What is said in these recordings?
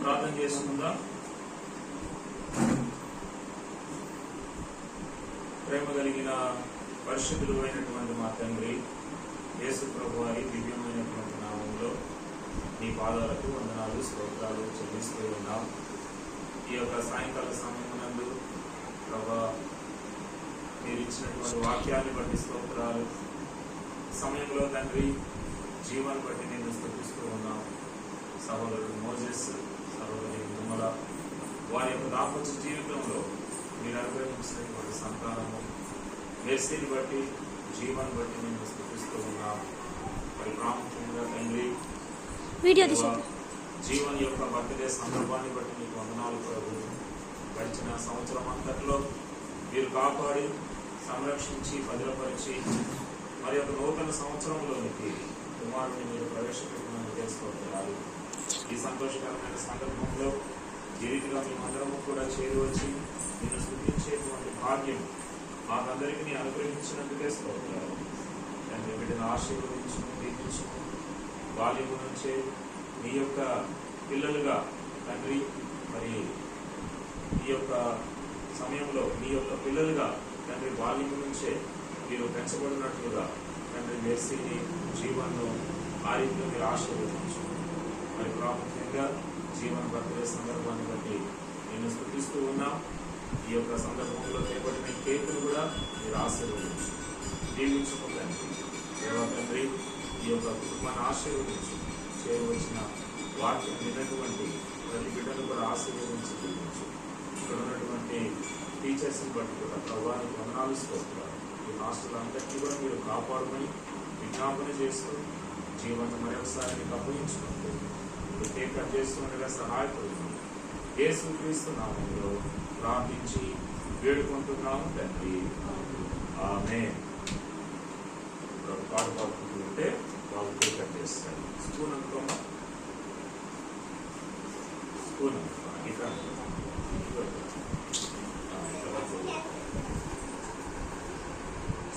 ప్రార్థన చేసుకుందాం. ప్రేమ కలిగిన పరిశుద్ధులు అయినటువంటి మా తండ్రి యేసు ప్రభు వారి దివ్యమైనటువంటి నామంలో నీ పాదాలకు వందనాలు స్తోత్రాలు చెల్లిస్తూ ఉన్నాం. ఈ యొక్క సాయంకాల సమయమునందు ప్రభా మీరు ఇచ్చినటువంటి వాక్యాన్ని బట్టి స్తోత్రాలు. సమయంలో తండ్రి జీవాన్ని బట్టి నేను స్తుతిస్తూ ఉన్నాం. సహోదరుడు మోజెస్, సహోదరి నిర్మల వారి యొక్క దాపత్య జీవితంలో మీరు అనుగ్రహించినటువంటి సంతానము మెర్సీని బట్టి జీవాన్ని బట్టి నేను స్తుతిస్తూ ఉన్నాం. మరి ప్రాముఖ్యంగా తండ్రి జీవన్ యొక్క బర్త్డే సందర్భాన్ని బట్టి మీకు వందనాలు ప్రభు. గడిచిన సంవత్సరం అంతట్లో మీరు కాపాడి సంరక్షించి భద్రపరిచి మరి యొక్క నూతన సంవత్సరంలోనికి కుమారుని మీరు ప్రవేశపెట్టినందుకు తెలుసుకోవాలి. ఈ సంతోషకరమైన సందర్భంలో ఈ రీతిగా మేమందరము కూడా చేరువచ్చి నేను స్తుతించేటువంటి భాగ్యం మాకందరికీ అనుగ్రహించినందుకే స్తోత్రాలు. తండ్రి బిడ్డను ఆశీర్వదించును, దీపించును. బాల్యము నుంచే మీ యొక్క పిల్లలుగా తండ్రి మరి ఈ యొక్క సమయంలో మీ యొక్క పిల్లలుగా తండ్రి బాల్యము నుంచే మీరు పెంచబడినట్లుగా తండ్రి మెర్సీని జీవన్ను ఆ రీతిలో మీరు ఆశీర్వదించు. మరి ప్రాముఖ్యంగా జీవన బర్త్డే సందర్భాన్ని బట్టి నేను స్తుతిస్తూ ఉన్నాం. ఈ యొక్క సందర్భంలో చేపట్టిన కేకును కూడా మీరు ఆశీర్వదించు, దీవించుకోండి. దేవా తండ్రి ఈ యొక్క కుటుంబాన్ని ఆశీర్వదించు. చేరువచ్చిన వాక్యం విన్నటువంటి ప్రతి బిడ్డను కూడా ఆశీర్వదించి దీవించు. ఇక్కడ ఉన్నటువంటి టీచర్స్ని బట్టి కూడా ప్రభువానికి వందనాలు స్తోత్రాలు. ఈ హాస్టల్ అంతటినీ కూడా మీరు కాపాడమని విజ్ఞాపన చేస్తూ జీవనం మరొకసారి మీకు అప్పగించుకుంటూ మీరు కేక్ కట్ చేస్తుండగా సహాయపడుతుంది. యేసుక్రీస్తు నామములో ప్రార్థించి వేడుకుంటున్నాము తండ్రి, ఆమేన్. పాట పాడుకుంటూ ఉంటే వాళ్ళు కేక్ కట్ చేస్తారు. స్పూన్ అనుకోమా, స్పూన్ ఇక్కడ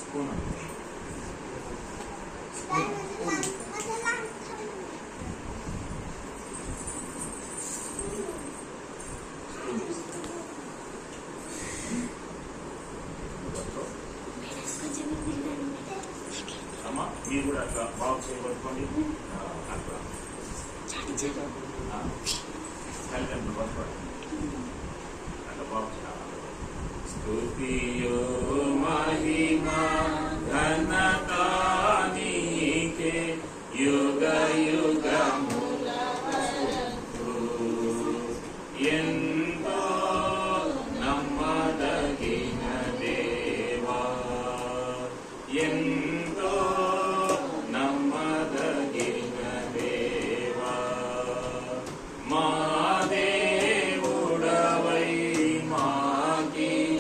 స్పూన్ అమ్మా మీరు కూడా అట్లా బాగు చేయబడుకోండి. అట్లా తల్లిదండ్రులు బతుకోండి, అట్లా బాగు చేయాలి. స్తుతియో మహిమా ఘనతా నీకే యుగ యుగములకు ఎంతో నమ్మదగిన దేవా, ఎంతో నమ్మదగిన దేవా. మా దేవుడవై మాకిచ్చితివి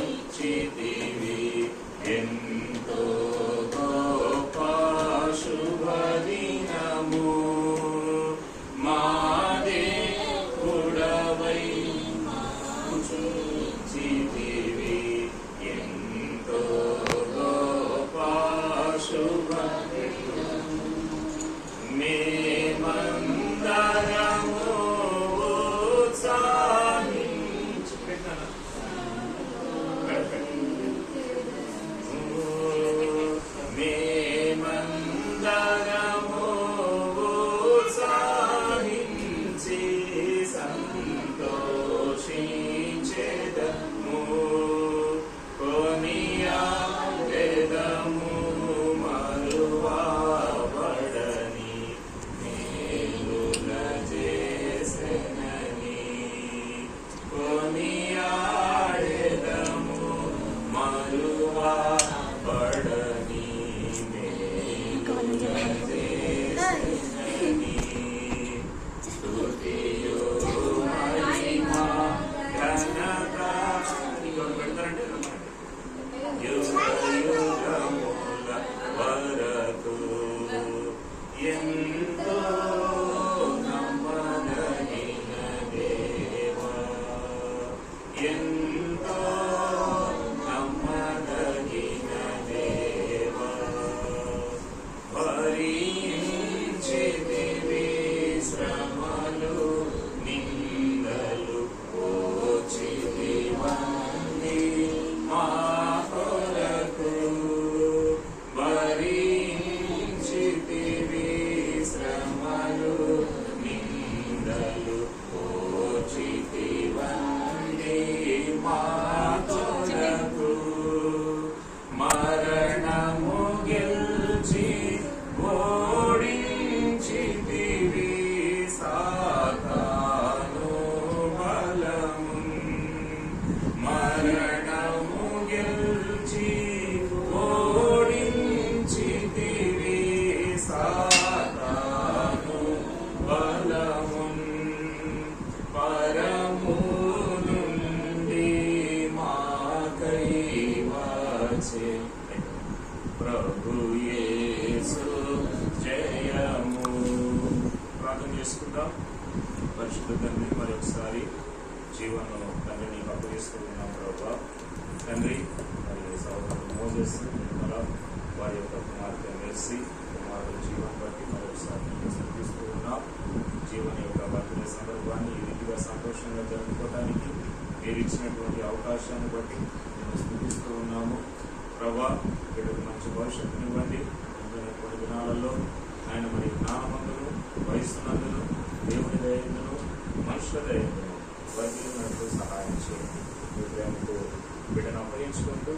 చేసుకుందాం. పరిశుద్ధ తండ్రి, మరి ఒకసారి జీవనం తండ్రి నీకు అప్పగిస్తూ ఉన్నాం ప్రభావ. తండ్రి, మరి సహోదరుడు మోజెస్ నిర్మల వారి యొక్క కుమార్తె మెర్సీ కుమారుడు జీవన్ బట్టి మరొకసారి నీకు సమర్పిస్తూ ఉన్నాం. జీవన యొక్క బర్త్డే సందర్భాన్ని ఈ రీతిగా సంతోషంగా జరుపుకోవడానికి మీరు ఇచ్చినటువంటి అవకాశాన్ని బట్టి మేము స్థుతిస్తూ ఉన్నాము. ప్రభా, వీళ్ళకి మంచి భవిష్యత్తునివ్వండి. కొన్ని దినాలలో ఆయన మరి జ్ఞానమందును వయస్సునందును దేవుని దయందును మనుషుల దయందును వర్ధిల్లినట్లు సహాయం చేయండి. మీ ప్రేమకు బిడ్డను అప్పగించుకుంటూ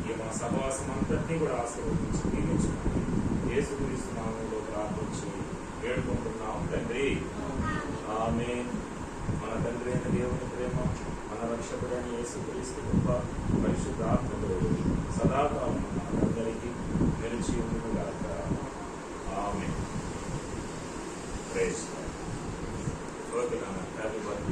ఈ మా సహవాసం అంతటినీ కూడా ఆశీర్వదించి దీవించుకుంటూ యేసుక్రీస్తు నామములో ప్రార్థించి వేడుకుంటున్నాం తండ్రి. ఆమేన్. మన తండ్రి అయిన దేవుని ప్రేమ, మన రక్షకుడైన యేసుక్రీస్తు కృప, పరిశుద్ధ ఆత్మతో సదాకాలం మనందరికీ నిలిచి ఉండుగాక. ఆమేన్. ప్రైజ్. ఓకే నాన్న, హ్యాపీ బర్త్డే.